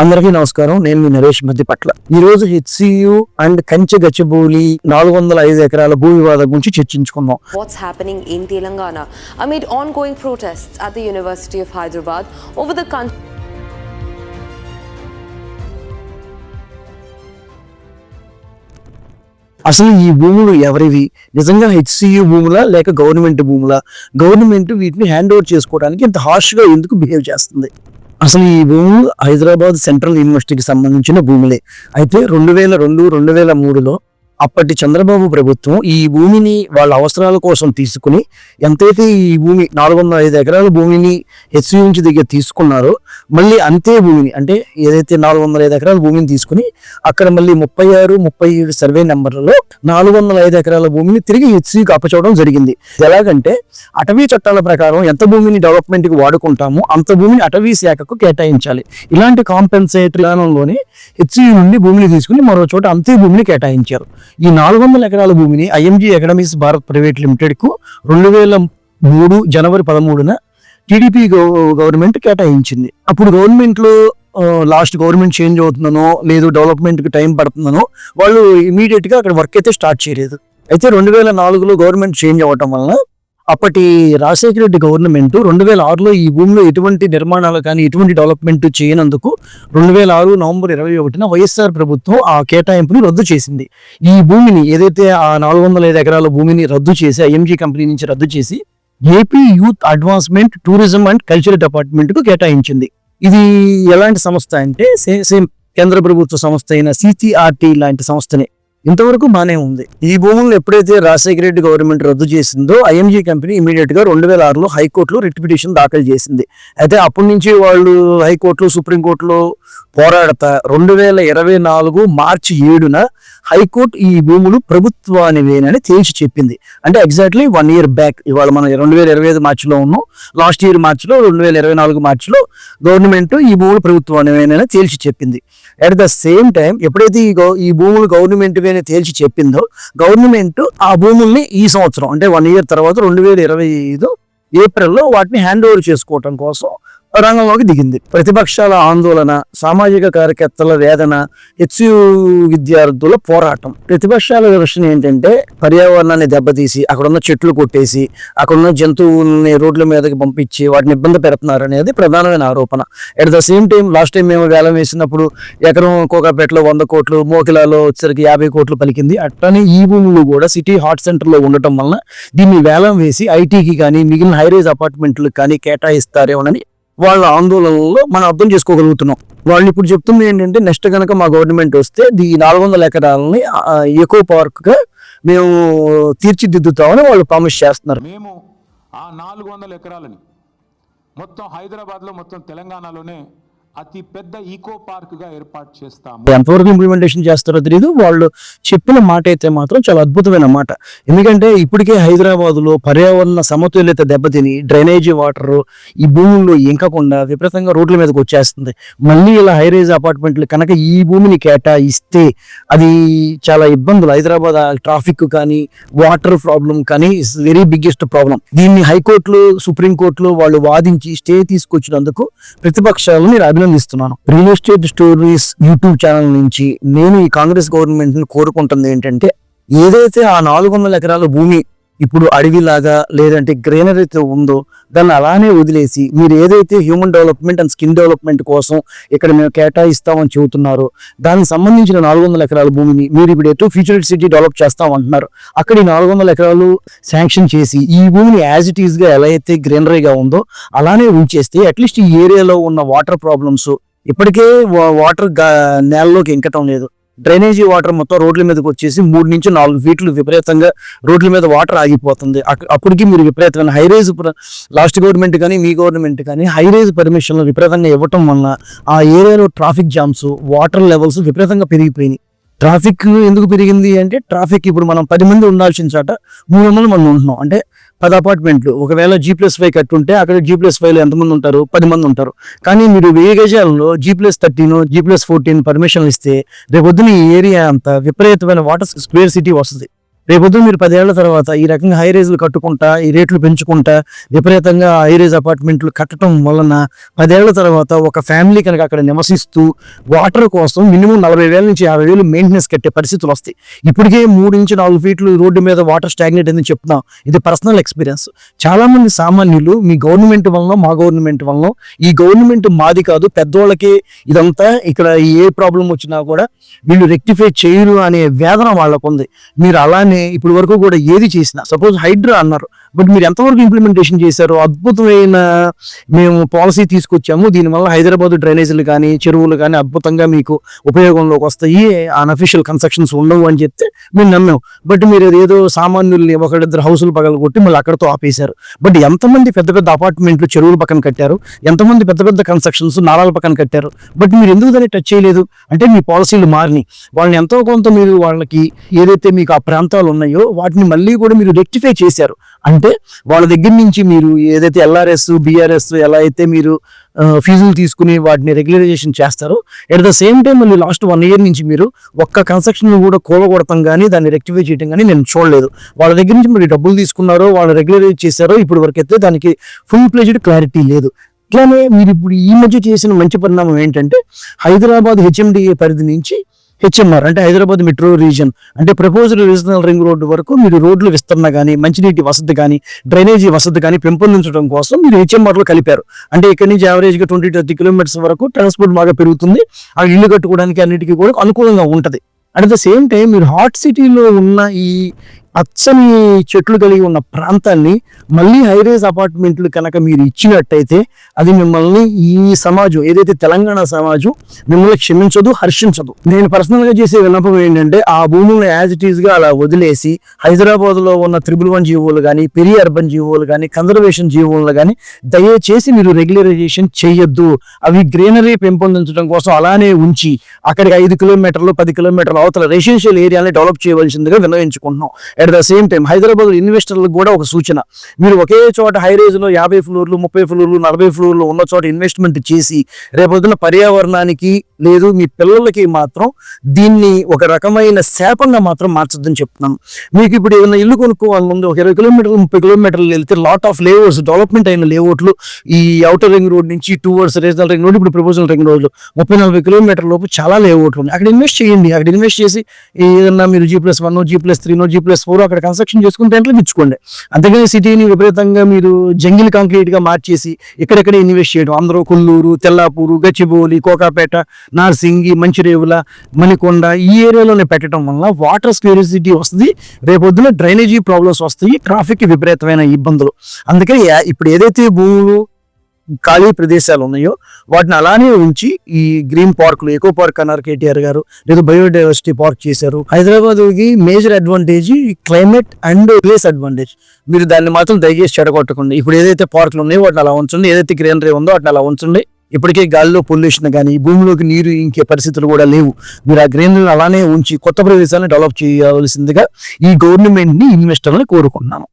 అందరికీ నమస్కారం. నేను మీ నరేష్ మధ్యపట్ల. ఈ రోజు హెచ్సియు అండ్ కంచె గచ్చిబౌలి 405 ఎకరాల భూ వివాదం గురించి చర్చించుకుందాం. What's happening in Telangana amid ongoing protests at the University of Hyderabad over the country. అసలు ఈ భూములు ఎవరివి? నిజంగా హెచ్సియు భూములా లేక గవర్నమెంట్ భూములా? గవర్నమెంట్ వీటిని హ్యాండ్ ఓవర్ చేసుకోవడానికి ఇంత హార్ష్ గా ఎందుకు బిహేవ్ చేస్తుంది? అసలు ఈ భూములు హైదరాబాద్ సెంట్రల్ యూనివర్సిటీకి సంబంధించిన భూములే. అయితే 2002-2003లో అప్పటి చంద్రబాబు ప్రభుత్వం ఈ భూమిని వాళ్ళ అవసరాల కోసం తీసుకుని ఎంతైతే ఈ భూమి 405 ఎకరాల భూమిని హెచ్సియు నుంచి దగ్గర తీసుకున్నారో మళ్ళీ అంతే భూమిని, అంటే ఏదైతే 405 ఎకరాల భూమిని తీసుకుని అక్కడ మళ్ళీ 36, 37 సర్వే నెంబర్లలో 405 ఎకరాల భూమిని తిరిగి హెచ్సియుకి అప్పచెప్పడం జరిగింది. ఎలాగంటే అటవీ చట్టాల ప్రకారం ఎంత భూమిని డెవలప్మెంట్కి వాడుకుంటామో అంత భూమిని అటవీ శాఖకు కేటాయించాలి. ఇలాంటి కాంపెన్సేటరీ విధానంలోనే హెచ్సియు నుండి భూమిని తీసుకుని మరో చోట అంతే భూమిని కేటాయించారు. ఈ 400 ఎకరాల భూమిని IMG academies Bharat private limited కు 2003 జనవరి 13న టీడీపీ గవర్నమెంట్ కేటాయించింది. అప్పుడు గవర్నమెంట్ లో లాస్ట్ గవర్నమెంట్ చేంజ్ అవుతుందనో లేదు డెవలప్మెంట్ కి టైం పడుతుందనో వాళ్ళు ఇమీడియట్ గా అక్కడ వర్క్ అయితే స్టార్ట్ చేయలేదు. అయితే 2004లో గవర్నమెంట్ చేంజ్ అవ్వటం వలన అప్పటి రాజశేఖర రెడ్డి గవర్నమెంట్ 2006లో ఈ భూమిలో ఎటువంటి నిర్మాణాలు కానీ ఎటువంటి డెవలప్మెంట్ చేయనందుకు 2006 నవంబర్ 21న వైఎస్ఆర్ ప్రభుత్వం ఆ కేటాయింపుని రద్దు చేసింది. ఈ భూమిని ఏదైతే ఆ 405 ఎకరాల భూమిని రద్దు చేసి ఐఎంజీ కంపెనీ నుంచి రద్దు చేసి AP youth advancement tourism and cultural department కు కేటాయించింది. ఇది ఎలాంటి సంస్థ అంటే సేమ్ కేంద్ర ప్రభుత్వ సంస్థ అయిన సిసిఆర్టీ లాంటి సంస్థనే. ఇంతవరకు బానే ఉంది. ఈ భూములను ఎప్పుడైతే రాజశేఖర రెడ్డి గవర్నమెంట్ రద్దు చేసిందో ఐఎంజీ కంపెనీ ఇమీడియట్ గా 2006లో హైకోర్టులో రిట్ పిటిషన్ దాఖలు చేసింది. అయితే అప్పటి నుంచి వాళ్ళు హైకోర్టులో సుప్రీంకోర్టులో పోరాడతా 2024 మార్చి 7న హైకోర్టు ఈ భూములు ప్రభుత్వానివేనని తేల్చి చెప్పింది. అంటే ఎగ్జాక్ట్లీ 1 year బ్యాక్. ఇవాళ మనం 2025 మార్చిలో ఉన్నాం. లాస్ట్ ఇయర్ మార్చిలో 2024 మార్చిలో గవర్నమెంట్ ఈ భూములు ప్రభుత్వానివేనని తేల్చి చెప్పింది. అట్ ద సేమ్ టైం ఎప్పుడైతే ఈ భూములు గవర్నమెంట్ తేల్చి చెప్పిందో గవర్నమెంట్ ఆ భూముల్ని ఈ సంవత్సరం అంటే 1 year తర్వాత 2025 ఏప్రిల్లో వాటిని హ్యాండ్ ఓవర్ చేసుకోవటం కోసం రంగంలోకి దిగింది. ప్రతిపక్షాల ఆందోళన, సామాజిక కార్యకర్తల వేదన, హెచ్సియు విద్యార్థుల పోరాటం. ప్రతిపక్షాల వెర్షన్ ఏంటంటే పర్యావరణాన్ని దెబ్బతీసి అక్కడున్న చెట్లు కొట్టేసి అక్కడున్న జంతువుల్ని రోడ్ల మీదకి పంపించి వాటిని ఇబ్బంది పెడుతున్నారు అనేది ప్రధానమైన ఆరోపణ. At the same time last time మేము వేలం వేసినప్పుడు ఎకరం కోకాపేటలో 100 కోట్లు, మోకిలాలో వచ్చేసరికి 50 కోట్లు పలికింది. అట్లనే ఈ భూములు కూడా సిటీ హార్ట్ సెంటర్ లో ఉండటం వలన దీన్ని వేలం వేసి ఐటీకి కానీ మిగిలిన హైరైజ్ అపార్ట్మెంట్లకు కానీ కేటాయిస్తారేమోనని వాళ్ళ ఆందోళనలో మనం అర్థం చేసుకోగలుగుతున్నాం. వాళ్ళు ఇప్పుడు చెప్తుంది ఏంటంటే నెక్స్ట్ కనుక మా గవర్నమెంట్ వస్తే ఈ 400 ఎకరాలని ఎకో పార్క్ గా మేము తీర్చిదిద్దుతామని వాళ్ళు ప్రామిస్ చేస్తున్నారు. మేము ఆ 400 ఎకరాలని మొత్తం హైదరాబాద్ లో మొత్తం తెలంగాణలోనే అతి పెద్ద ఈకో పార్క్ గా ఏర్పాటు చేస్తాము. ఎంతవరకు ఇంప్లిమెంటేషన్ చేస్తారో తెలియదు. వాళ్ళు చెప్పిన మాట అయితే మాత్రం చాలా అద్భుతమైన మాట. ఎందుకంటే ఇప్పటికే హైదరాబాద్ లో పర్యావరణ సమతుల్యత దెబ్బతిని డ్రైనేజీ వాటర్ ఈ భూముల్లో ఇంకకుండా విపరీతంగా రోడ్ల మీదకి వచ్చేస్తుంది. మళ్ళీ ఇలా హైరైజ్ అపార్ట్మెంట్లు కనుక ఈ భూమిని కేటాయిస్తే అది చాలా ఇబ్బందులు. హైదరాబాద్ ట్రాఫిక్ కానీ వాటర్ ప్రాబ్లం కానీ ఇస్ వెరీ బిగ్గెస్ట్ ప్రాబ్లం. దీన్ని హైకోర్టులో సుప్రీంకోర్టులో వాళ్ళు వాదించి స్టే తీసుకొచ్చినందుకు ప్రతిపక్షాలను అభినందిస్తున్నాను. Real estate stories YouTube channel నుంచి నేను ఈ కాంగ్రెస్ గవర్నమెంట్ ని కోరుకుంటుంది ఏంటంటే ఏదైతే ఆ 400 ఎకరాల భూమి ఇప్పుడు అడవిలాగా లేదంటే గ్రీనరీతో ఉందో దాన్ని అలానే వదిలేసి మీరు ఏదైతే human development and skill development కోసం ఇక్కడ మేము కేటాయిస్తామని చెబుతున్నారో దానికి సంబంధించిన 400 ఎకరాల భూమిని మీరు ఇప్పుడు ఎటు ఫ్యూచర్ సిటీ డెవలప్ చేస్తామంటున్నారు. అక్కడ ఈ 400 ఎకరాలు శాంక్షన్ చేసి ఈ భూమిని యాజ్ ఇట్ ఈస్ గా ఎలా అయితే గ్రీనరీగా ఉందో అలానే ఉంచేస్తే అట్లీస్ట్ ఈ ఏరియాలో ఉన్న వాటర్ ప్రాబ్లమ్స్ ఇప్పటికే వాటర్ నేలలోకి ఇంకటం లేదు. డ్రైనేజీ వాటర్ మొత్తం రోడ్ల మీదకి వచ్చేసి 3 నుంచి 4 ఫీట్లు విపరీతంగా రోడ్ల మీద వాటర్ ఆగిపోతుంది. అప్పటికి మీరు విపరీతమైన హైరేజ్ లాస్ట్ గవర్నమెంట్ కానీ మీ గవర్నమెంట్ కానీ హైరేజ్ పర్మిషన్లు విపరీతంగా ఇవ్వటం వలన ఆ ఏరియాలో ట్రాఫిక్ జామ్స్, వాటర్ లెవెల్స్ విపరీతంగా పెరిగిపోయినాయి. ట్రాఫిక్ ఎందుకు పెరిగింది అంటే ట్రాఫిక్ ఇప్పుడు మనం 10 మంది ఉండాల్సిన చోట 300 మంది ఉంటున్నాం. అంటే 10 అపార్ట్మెంట్లు ఒకవేళ G+5 కట్టుంటే అక్కడ G+5లో ఎంతమంది ఉంటారు? 10 మంది ఉంటారు. కానీ మీరు 1000 గజాలలో G+13, G+14 పర్మిషన్ ఇస్తే రేపొద్దున ఈ ఏరియా అంతా విపరీతమైన వాటర్ స్క్వేర్ సిటీ వస్తుంది. రేపొద్దు మీరు 10 ఏళ్ల తర్వాత ఈ రకంగా హై రైజ్లు కట్టుకుంటా, ఈ రేట్లు పెంచుకుంటా, విపరీతంగా హై రైజ్ అపార్ట్మెంట్లు కట్టడం వలన 10 ఏళ్ల తర్వాత ఒక ఫ్యామిలీ కనుక అక్కడ నివసిస్తూ వాటర్ కోసం మినిమం 40,000 నుంచి 50,000 మెయింటెనెన్స్ కట్టే పరిస్థితులు వస్తాయి. ఇప్పటికే 3 నుంచి 4 ఫీట్లు రోడ్డు మీద వాటర్ స్టాగ్నేట్ అని చెప్తున్నాం. ఇది పర్సనల్ ఎక్స్పీరియన్స్. చాలా మంది సామాన్యులు మీ గవర్నమెంట్ వలన, మా గవర్నమెంట్ వలన, ఈ గవర్నమెంట్ మాది కాదు, పెద్దోళ్ళకి ఇదంతా, ఇక్కడ ఏ ప్రాబ్లం వచ్చినా కూడా వీళ్ళు రెక్టిఫై చేయరు అనే వేదన వాళ్ళకు ఉంది. మీరు అలానే ఇప్పుడు వరకు కూడా ఏది చేసినా, సపోజ్ హైడ్రా అన్నారు, బట్ మీరు ఎంతవరకు ఇంప్లిమెంటేషన్ చేశారు? అద్భుతమైన మేము పాలసీ తీసుకొచ్చాము, దీనివల్ల హైదరాబాద్ డ్రైనేజీలు కానీ చెరువులు కానీ అద్భుతంగా మీకు ఉపయోగంలోకి వస్తాయి, అన్అఫీషియల్ కన్స్ట్రక్షన్స్ ఉండవు అని చెప్తే మేము నమ్మాం. బట్ మీరు ఏదో సామాన్యుల్ని ఒకళ్ళిద్దరు హౌసులు పగలగొట్టి మళ్ళీ అక్కడతో ఆపేశారు. బట్ ఎంతమంది పెద్ద పెద్ద అపార్ట్మెంట్లు చెరువుల పక్కన కట్టారు, ఎంతమంది పెద్ద పెద్ద కన్స్ట్రక్షన్స్ నాలాల పక్కన కట్టారు, బట్ మీరు ఎందుకు దాన్ని టచ్ చేయలేదు? అంటే మీ పాలసీలు మారినాయి. వాళ్ళని ఎంతో కొంత మీరు వాళ్ళకి ఏదైతే మీకు ఆ ప్రాంతాలు ఉన్నాయో వాటిని మళ్ళీ కూడా మీరు రెక్టిఫై చేశారు. అంటే వాళ్ళ దగ్గర నుంచి మీరు ఏదైతే ఎల్ఆర్ఎస్, బిఆర్ఎస్ ఎలా అయితే మీరు ఫీజులు తీసుకుని వాటిని రెగ్యులరైజేషన్ చేస్తారో, ఎట్ ద సేమ్ టైం మళ్ళీ లాస్ట్ 1 year నుంచి మీరు ఒక్క కన్స్ట్రక్షన్ కూడా కూలగొడతాం కానీ దాన్ని రెక్టిఫై చేయడం కానీ నేను చూడలేదు. వాళ్ళ దగ్గర నుంచి మీరు డబ్బులు తీసుకున్నారో, వాళ్ళు రెగ్యులరైజ్ చేశారో, ఇప్పుడు వరకు అయితే దానికి ఫుల్ ప్లేజ్డ్ క్లారిటీ లేదు. ఇట్లానే మీరు ఇప్పుడు ఈ మధ్య చేసిన మంచి పరిణామం ఏంటంటే హైదరాబాద్ హెచ్ఎండిఏ పరిధి నుంచి హెచ్ఎంఆర్ అంటే హైదరాబాద్ మెట్రో రీజన్ అంటే ప్రపోజ్డ్ రీజనల్ రింగ్ రోడ్డు వరకు మీరు రోడ్లు విస్తరణ కానీ, మంచినీటి వసతి కానీ, డ్రైనేజీ వసతి కానీ పెంపొందించడం కోసం మీరు హెచ్ఎంఆర్లో కలిపారు. అంటే ఇక్కడ నుంచి యావరేజ్గా 20-30 కిలోమీటర్స్ వరకు ట్రాన్స్పోర్ట్ బాగా పెరుగుతుంది. ఆ ఇల్లు కట్టుకోవడానికి అన్నిటికీ కూడా అనుకూలంగా ఉంటుంది. అట్ ద సేమ్ టైం మీరు హాట్ సిటీలో ఉన్న ఈ పచ్చని చెట్లు కలిగి ఉన్న ప్రాంతాన్ని మళ్ళీ హైరేజ్ అపార్ట్మెంట్లు కనుక మీరు ఇచ్చినట్టయితే అది మిమ్మల్ని ఈ సమాజం ఏదైతే తెలంగాణ సమాజం మిమ్మల్ని క్షమించదు, హర్షించదు. నేను పర్సనల్గా చేసే విన్నపం ఏంటంటే ఆ భూములను యాజ్ ఇట్ ఈస్గా అలా వదిలేసి హైదరాబాద్లో ఉన్న 111 జీవోలు కానీ, పెరి అర్బన్ జీవోలు కానీ, కన్జర్వేషన్ జీవోలు కానీ దయచేసి మీరు రెగ్యులరైజేషన్ చేయొద్దు. అవి గ్రీనరీ పెంపొందించడం కోసం అలానే ఉంచి అక్కడికి 5 కిలోమీటర్లు 10 కిలోమీటర్ల అవతల రెసిడెన్షియల్ ఏరియాని డెవలప్ చేయవలసిందిగా విన్నవించుకుంటున్నాం. At the same time Hyderabad ఇన్వెస్టర్లకు కూడా ఒక సూచన, మీరు ఒకే చోట హై రేజ్లో 50 ఫ్లోర్లు 30 ఫ్లోర్లు 40 ఫ్లోర్లు ఉన్న చోట ఇన్వెస్ట్మెంట్ చేసి రేపొద్దున పర్యావరణానికి లేదు మీ పిల్లలకి మాత్రం దీన్ని ఒక రకమైన శాపంగా మాత్రం మార్చొద్దని చెప్తున్నాను. మీకు ఇప్పుడు ఏదైనా ఇల్లు కొనుక్కోవాలి ముందు ఒక 20 కిలోమీటర్లు 30 కిలోమీటర్లు వెళ్తే లాట్ ఆఫ్ లేఅవుట్స్, డెవలప్మెంట్ అయిన లేఅవుట్లు ఈ ఔటర్ రింగ్ రోడ్ నుంచి టువర్డ్స్ రీజనల్ రింగ్ రోడ్, ఇప్పుడు ప్రపోజల్ రింగ్ రోడ్లు 30-40 కిలోమీటర్ల లోపు చాలా లేఅవుట్లు ఉన్నాయి. అక్కడ ఇన్వెస్ట్ చేయండి. అక్కడ ఇన్వెస్ట్ చేసి ఏదన్నా మీరు G+1, G+3, G+4 అక్కడ కన్స్ట్రక్షన్ చేసుకుంటే ఎంట్లో ఇచ్చుకోండి. అంతేగాని సిటీని విపరీతంగా మీరు జంగిల్ కాంక్రీట్ గా మార్చేసి ఇక్కడెక్కడే ఇన్వెస్ట్ చేయడం, అందరూ కొల్లూరు, తెల్లాపూరు, గచ్చిబౌలి, కోకాపేట, నార్సింగి, మంచిరేవుల, మణికొండ ఈ ఏరియాలోనే పెట్టడం వల్ల వాటర్ స్కేర్సిటీ వస్తుంది, రేపొద్దున డ్రైనేజీ ప్రాబ్లమ్స్ వస్తాయి, ట్రాఫిక్ విపరీతమైన ఇబ్బందులు. అందుకని ఇప్పుడు ఏదైతే భూములు ఖాళీ ప్రదేశాలు ఉన్నాయో వాటిని అలానే ఉంచి ఈ గ్రీన్ పార్కులు, ఎకో పార్క్ అన్నారు కేటీఆర్ గారు, లేదా బయోడైవర్సిటీ పార్క్ చేశారు. హైదరాబాద్కి major advantage climate and place advantage. మీరు దాన్ని మాత్రం దయచేసి చెడగొట్టకండి. ఇప్పుడు ఏదైతే పార్కులు ఉన్నాయో వాటిని అలా ఉంచండి, ఏదైతే గ్రీనరీ ఉందో వాటిని అలా ఉంచండి. ఇప్పటికే గాలిలో పొల్యూషన్ కానీ భూమిలోకి నీరు ఇంకే పరిస్థితులు కూడా లేవు. మీరు ఆ గ్రీనరీ అలానే ఉంచి కొత్త ప్రదేశాలను డెవలప్ చేయవలసిందిగా ఈ గవర్నమెంట్ని, ఇన్వెస్టర్ని కోరుకుంటున్నాను.